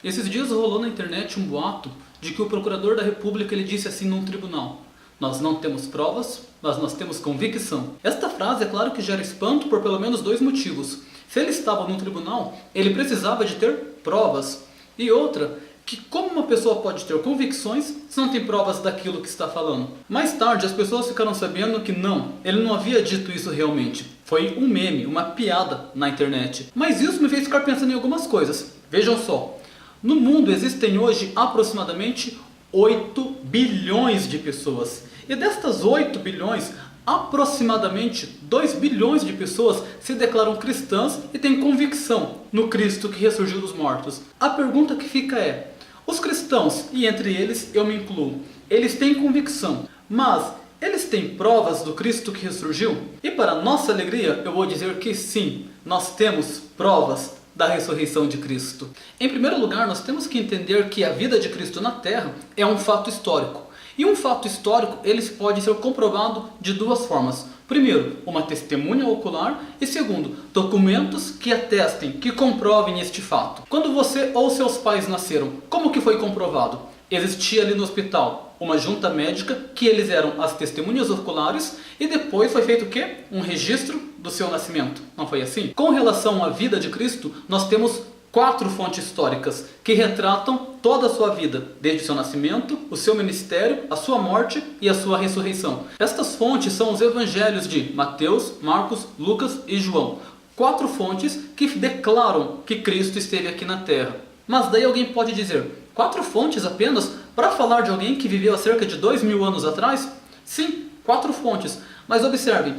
Esses dias rolou na internet um boato de que o procurador da República ele disse assim num tribunal: nós não temos provas, mas nós temos convicção. Esta frase é claro que gera espanto por pelo menos dois motivos. Se ele estava num tribunal, ele precisava de ter provas. E outra, que como uma pessoa pode ter convicções se não tem provas daquilo que está falando? Mais tarde as pessoas ficaram sabendo que não, ele não havia dito isso realmente. Foi um meme, uma piada na internet. Mas isso me fez ficar pensando em algumas coisas. Vejam só, no mundo existem hoje aproximadamente 8 bilhões de pessoas. E destas 8 bilhões, aproximadamente 2 bilhões de pessoas se declaram cristãs e têm convicção no Cristo que ressurgiu dos mortos. A pergunta que fica é: os cristãos, e entre eles eu me incluo, eles têm convicção, mas eles têm provas do Cristo que ressurgiu? E para nossa alegria, eu vou dizer que sim, nós temos provas da ressurreição de Cristo. Em primeiro lugar, nós temos que entender que a vida de Cristo na Terra é um fato histórico. E um fato histórico, ele pode ser comprovado de duas formas. Primeiro, uma testemunha ocular e segundo, documentos que atestem, que comprovem este fato. Quando você ou seus pais nasceram, como que foi comprovado? Existia ali no hospital uma junta médica que eles eram as testemunhas oculares e depois foi feito o quê? Um registro do seu nascimento. Não foi assim? Com relação à vida de Cristo, nós temos 4 fontes históricas que retratam toda a sua vida, desde o seu nascimento, o seu ministério, a sua morte e a sua ressurreição. Estas fontes são os evangelhos de Mateus, Marcos, Lucas e João. 4 fontes que declaram que Cristo esteve aqui na Terra. Mas daí alguém pode dizer: 4 fontes apenas para falar de alguém que viveu há cerca de 2000 anos atrás? Sim, 4 fontes. Mas observem,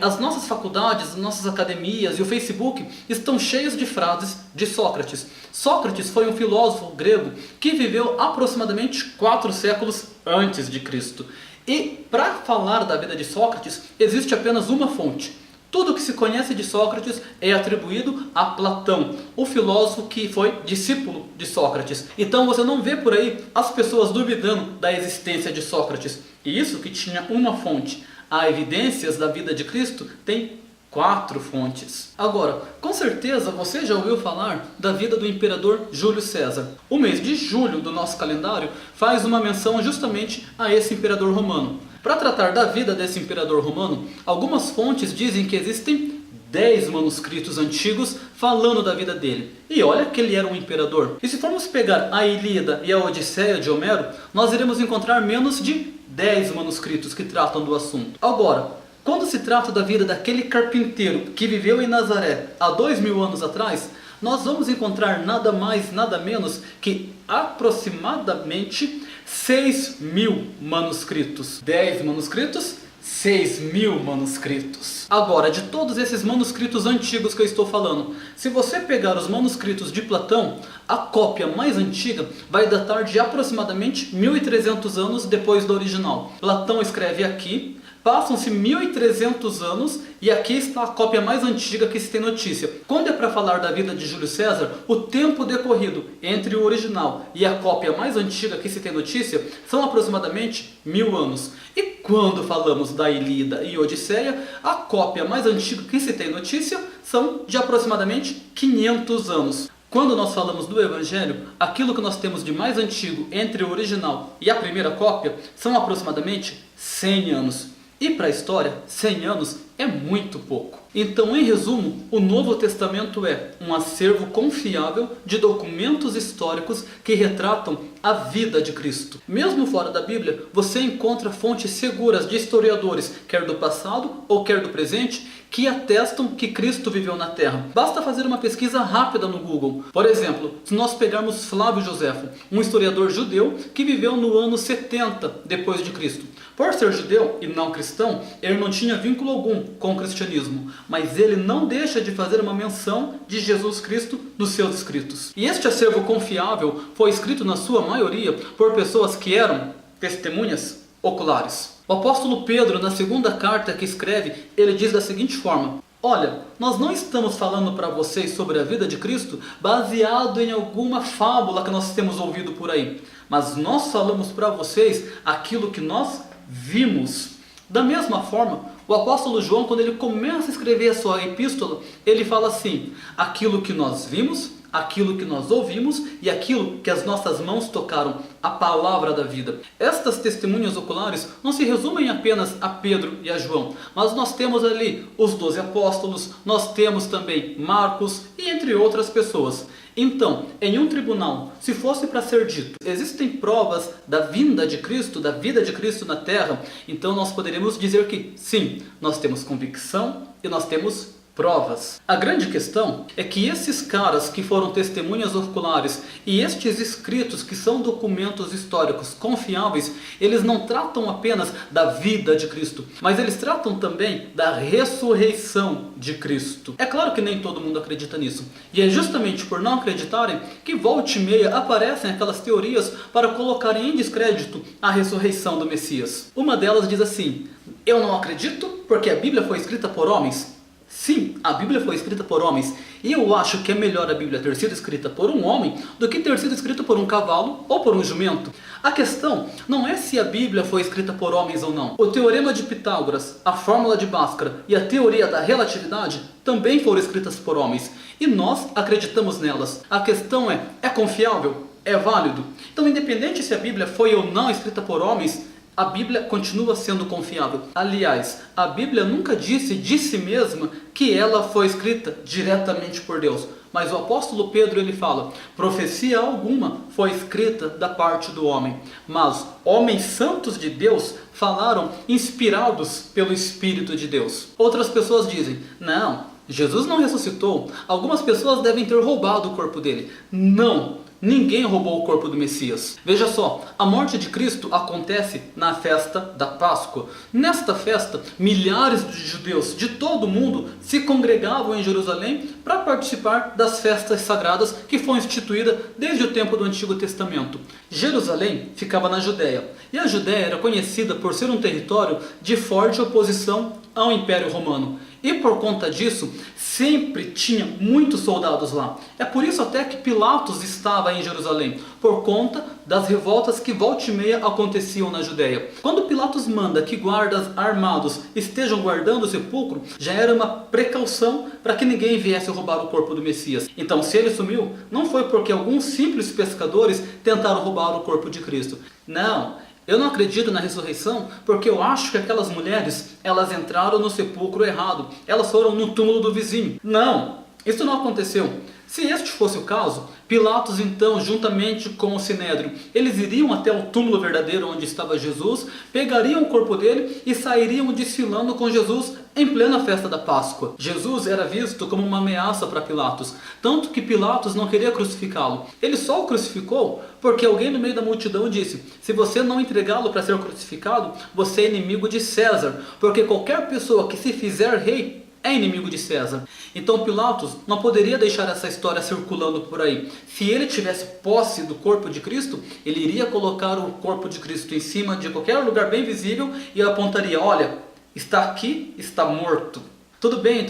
as nossas faculdades, as nossas academias e o Facebook estão cheios de frases de Sócrates. Sócrates foi um filósofo grego que viveu aproximadamente 4 séculos antes de Cristo. E para falar da vida de Sócrates, existe apenas uma fonte. Tudo que se conhece de Sócrates é atribuído a Platão, o filósofo que foi discípulo de Sócrates. Então você não vê por aí as pessoas duvidando da existência de Sócrates. E isso que tinha uma fonte. Há evidências da vida de Cristo tem 4 fontes. Agora, com certeza você já ouviu falar da vida do imperador Júlio César. O mês de julho do nosso calendário faz uma menção justamente a esse imperador romano. Para tratar da vida desse imperador romano, algumas fontes dizem que existem 10 manuscritos antigos falando da vida dele. E olha que ele era um imperador. E se formos pegar a Ilíada e a Odisseia de Homero, nós iremos encontrar menos de 10 manuscritos que tratam do assunto. Agora, quando se trata da vida daquele carpinteiro que viveu em Nazaré há 2000 anos atrás, nós vamos encontrar nada mais, nada menos que aproximadamente 6.000 manuscritos. 10 manuscritos, 6.000 manuscritos. Agora, de todos esses manuscritos antigos que eu estou falando, se você pegar os manuscritos de Platão, a cópia mais antiga vai datar de aproximadamente 1.300 anos depois do original. Platão escreve aqui, passam-se 1.300 anos e aqui está a cópia mais antiga que se tem notícia. Quando é para falar da vida de Júlio César, o tempo decorrido entre o original e a cópia mais antiga que se tem notícia são aproximadamente 1000 anos. E quando falamos da Ilíada e Odisseia, a cópia mais antiga que se tem notícia são de aproximadamente 500 anos. Quando nós falamos do Evangelho, aquilo que nós temos de mais antigo entre o original e a primeira cópia são aproximadamente 100 anos. E para a história, 100 anos é muito pouco. Então, em resumo, o Novo Testamento é um acervo confiável de documentos históricos que retratam a vida de Cristo. Mesmo fora da Bíblia, você encontra fontes seguras de historiadores, quer do passado ou quer do presente, que atestam que Cristo viveu na Terra. Basta fazer uma pesquisa rápida no Google. Por exemplo, se nós pegarmos Flávio Joséfo, um historiador judeu que viveu no ano 70 depois de Cristo. Por ser judeu e não cristão, ele não tinha vínculo algum com o cristianismo, mas ele não deixa de fazer uma menção de Jesus Cristo nos seus escritos. E este acervo confiável foi escrito na sua maioria por pessoas que eram testemunhas oculares. O apóstolo Pedro, na segunda carta que escreve, ele diz da seguinte forma: olha, nós não estamos falando para vocês sobre a vida de Cristo baseado em alguma fábula que nós temos ouvido por aí, mas nós falamos para vocês aquilo que nós vimos. Da mesma forma, o apóstolo João, quando ele começa a escrever a sua epístola, ele fala assim: aquilo que nós vimos, aquilo que nós ouvimos e aquilo que as nossas mãos tocaram, a palavra da vida. Estas testemunhas oculares não se resumem apenas a Pedro e a João, mas nós temos ali os 12 apóstolos, nós temos também Marcos e entre outras pessoas. Então, em um tribunal, se fosse para ser dito, existem provas da vinda de Cristo, da vida de Cristo na terra, então nós poderíamos dizer que sim, nós temos convicção e nós temos provas. A grande questão é que esses caras que foram testemunhas oculares e estes escritos que são documentos históricos confiáveis, eles não tratam apenas da vida de Cristo, mas eles tratam também da ressurreição de Cristo. É claro que nem todo mundo acredita nisso, e é justamente por não acreditarem que volta e meia aparecem aquelas teorias para colocarem em descrédito a ressurreição do Messias. Uma delas diz assim: eu não acredito porque a Bíblia foi escrita por homens. Sim, a Bíblia foi escrita por homens, e eu acho que é melhor a Bíblia ter sido escrita por um homem do que ter sido escrita por um cavalo ou por um jumento. A questão não é se a Bíblia foi escrita por homens ou não. O Teorema de Pitágoras, a Fórmula de Bhaskara e a Teoria da Relatividade também foram escritas por homens, e nós acreditamos nelas. A questão é confiável? É válido? Então, independente se a Bíblia foi ou não escrita por homens, a Bíblia continua sendo confiável. Aliás, a Bíblia nunca disse de si mesma que ela foi escrita diretamente por Deus. Mas o apóstolo Pedro ele fala: profecia alguma foi escrita da parte do homem. Mas homens santos de Deus falaram inspirados pelo Espírito de Deus. Outras pessoas dizem: não, Jesus não ressuscitou. Algumas pessoas devem ter roubado o corpo dele. Não! Ninguém roubou o corpo do Messias. Veja só, a morte de Cristo acontece na festa da Páscoa. Nesta festa, milhares de judeus de todo o mundo se congregavam em Jerusalém para participar das festas sagradas que foram instituídas desde o tempo do Antigo Testamento. Jerusalém ficava na Judéia, e a Judéia era conhecida por ser um território de forte oposição ao Império Romano. E por conta disso, sempre tinha muitos soldados lá. É por isso até que Pilatos estava em Jerusalém, por conta das revoltas que volta e meia aconteciam na Judéia. Quando Pilatos manda que guardas armados estejam guardando o sepulcro, já era uma precaução para que ninguém viesse roubar o corpo do Messias. Então, se ele sumiu, não foi porque alguns simples pescadores tentaram roubar o corpo de Cristo. Não. Eu não acredito na ressurreição porque eu acho que aquelas mulheres, elas entraram no sepulcro errado. Elas foram no túmulo do vizinho. Não, isso não aconteceu. Se este fosse o caso, Pilatos então, juntamente com o Sinédrio, eles iriam até o túmulo verdadeiro onde estava Jesus, pegariam o corpo dele e sairiam desfilando com Jesus em plena festa da Páscoa. Jesus era visto como uma ameaça para Pilatos, tanto que Pilatos não queria crucificá-lo. Ele só o crucificou porque alguém no meio da multidão disse: se você não entregá-lo para ser crucificado, você é inimigo de César, porque qualquer pessoa que se fizer rei é inimigo de César. Então Pilatos não poderia deixar essa história circulando por aí. Se ele tivesse posse do corpo de Cristo, ele iria colocar o corpo de Cristo em cima de qualquer lugar bem visível e apontaria: olha, está aqui, está morto. Tudo bem,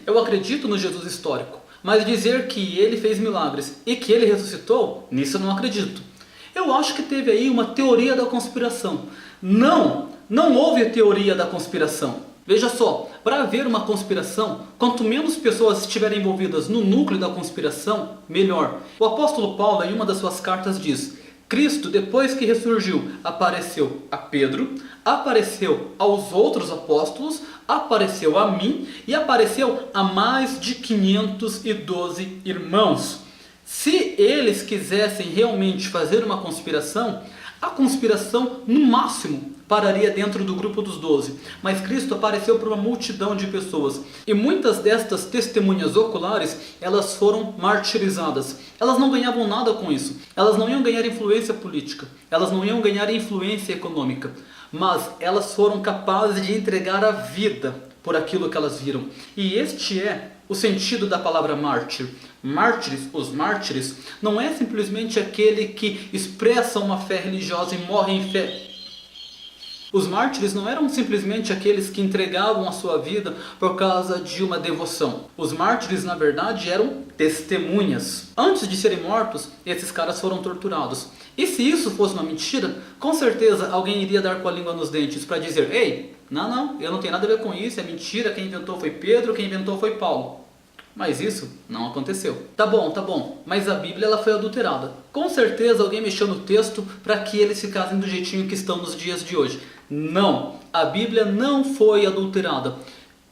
eu acredito no Jesus histórico, mas dizer que ele fez milagres e que ele ressuscitou, nisso eu não acredito. Eu acho que teve aí uma teoria da conspiração. Não houve teoria da conspiração. Veja só, para haver uma conspiração, quanto menos pessoas estiverem envolvidas no núcleo da conspiração, melhor. O apóstolo Paulo, em uma das suas cartas, diz: Cristo, depois que ressurgiu, apareceu a Pedro, apareceu aos outros apóstolos, apareceu a mim e apareceu a mais de 512 irmãos. Se eles quisessem realmente fazer uma conspiração, a conspiração, no máximo, pararia dentro do grupo dos 12. Mas Cristo apareceu para uma multidão de pessoas. E muitas destas testemunhas oculares, elas foram martirizadas. Elas não ganhavam nada com isso. Elas não iam ganhar influência política. Elas não iam ganhar influência econômica. Mas elas foram capazes de entregar a vida por aquilo que elas viram. E este é o sentido da palavra mártir. Mártires, os mártires, não é simplesmente aquele que expressa uma fé religiosa e morre em fé. Os mártires não eram simplesmente aqueles que entregavam a sua vida por causa de uma devoção. Os mártires, na verdade, eram testemunhas. Antes de serem mortos, esses caras foram torturados. E se isso fosse uma mentira, com certeza alguém iria dar com a língua nos dentes para dizer: ei, não, eu não tenho nada a ver com isso, é mentira, quem inventou foi Pedro, quem inventou foi Paulo. Mas isso não aconteceu. Tá bom, mas a Bíblia ela foi adulterada. Com certeza alguém mexeu no texto para que eles ficassem do jeitinho que estão nos dias de hoje. Não, a Bíblia não foi adulterada.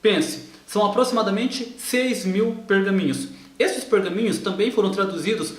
Pense, são aproximadamente 6.000 pergaminhos. Esses pergaminhos também foram traduzidos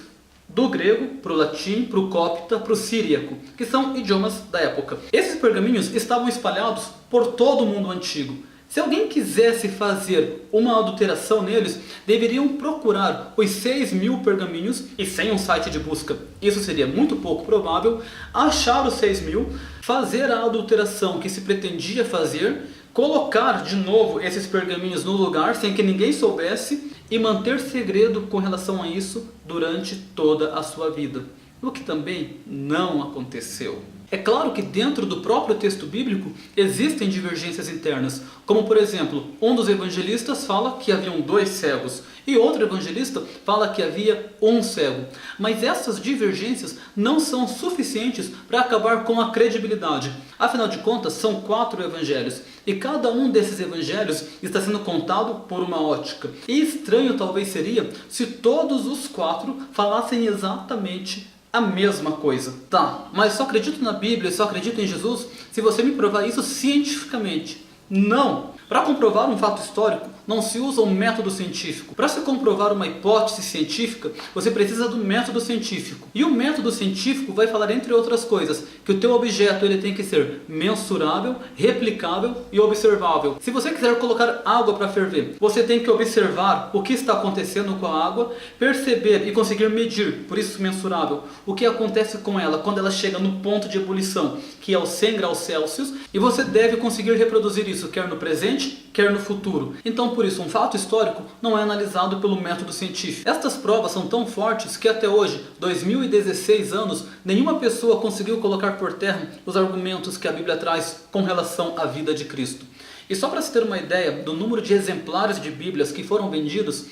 do grego para o latim, para o cópita, para o síriaco, que são idiomas da época. Esses pergaminhos estavam espalhados por todo o mundo antigo. Se alguém quisesse fazer uma adulteração neles, deveriam procurar os 6.000 pergaminhos, e sem um site de busca isso seria muito pouco provável, achar os 6.000, fazer a adulteração que se pretendia fazer, colocar de novo esses pergaminhos no lugar sem que ninguém soubesse e manter segredo com relação a isso durante toda a sua vida. O que também não aconteceu. É claro que dentro do próprio texto bíblico existem divergências internas, como por exemplo, um dos evangelistas fala que haviam 2 cegos e outro evangelista fala que havia 1 cego. Mas essas divergências não são suficientes para acabar com a credibilidade. Afinal de contas, são 4 evangelhos e cada um desses evangelhos está sendo contado por uma ótica. E estranho talvez seria se todos os 4 falassem exatamente a mesma coisa. Tá, mas só acredito na Bíblia, só acredito em Jesus se você me provar isso cientificamente. Não! Para comprovar um fato histórico, não se usa um método científico. Para se comprovar uma hipótese científica, você precisa do método científico. E o método científico vai falar, entre outras coisas, que o teu objeto ele tem que ser mensurável, replicável e observável. Se você quiser colocar água para ferver, você tem que observar o que está acontecendo com a água, perceber e conseguir medir, por isso mensurável, o que acontece com ela quando ela chega no ponto de ebulição, que é os 100 graus Celsius, e você deve conseguir reproduzir isso, quer no presente, quer no futuro. Então, por isso, um fato histórico não é analisado pelo método científico. Estas provas são tão fortes que até hoje, 2016 anos, nenhuma pessoa conseguiu colocar por terra os argumentos que a Bíblia traz com relação à vida de Cristo. E só para se ter uma ideia do número de exemplares de Bíblias que foram vendidos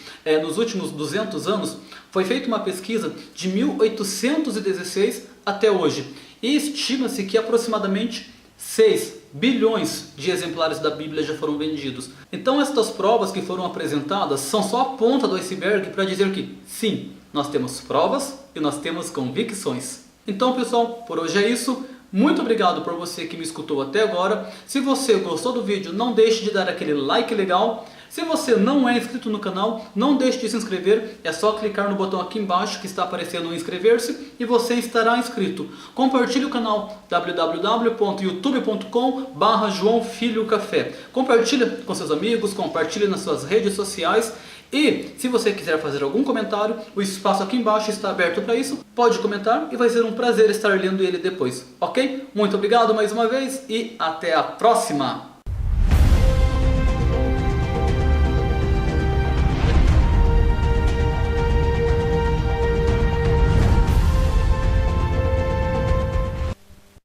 nos últimos 200 anos, foi feita uma pesquisa de 1816 até hoje. E estima-se que aproximadamente 6 bilhões de exemplares da Bíblia já foram vendidos. Então estas provas que foram apresentadas são só a ponta do iceberg para dizer que sim, nós temos provas e nós temos convicções. Então pessoal, por hoje é isso. Muito obrigado por você que me escutou até agora. Se você gostou do vídeo, não deixe de dar aquele like legal. Se você não é inscrito no canal, não deixe de se inscrever. É só clicar no botão aqui embaixo que está aparecendo o inscrever-se e você estará inscrito. Compartilhe o canal www.youtube.com/João Filho Café. Compartilhe com seus amigos, compartilhe nas suas redes sociais. E se você quiser fazer algum comentário, o espaço aqui embaixo está aberto para isso. Pode comentar e vai ser um prazer estar lendo ele depois, ok? Muito obrigado mais uma vez e até a próxima!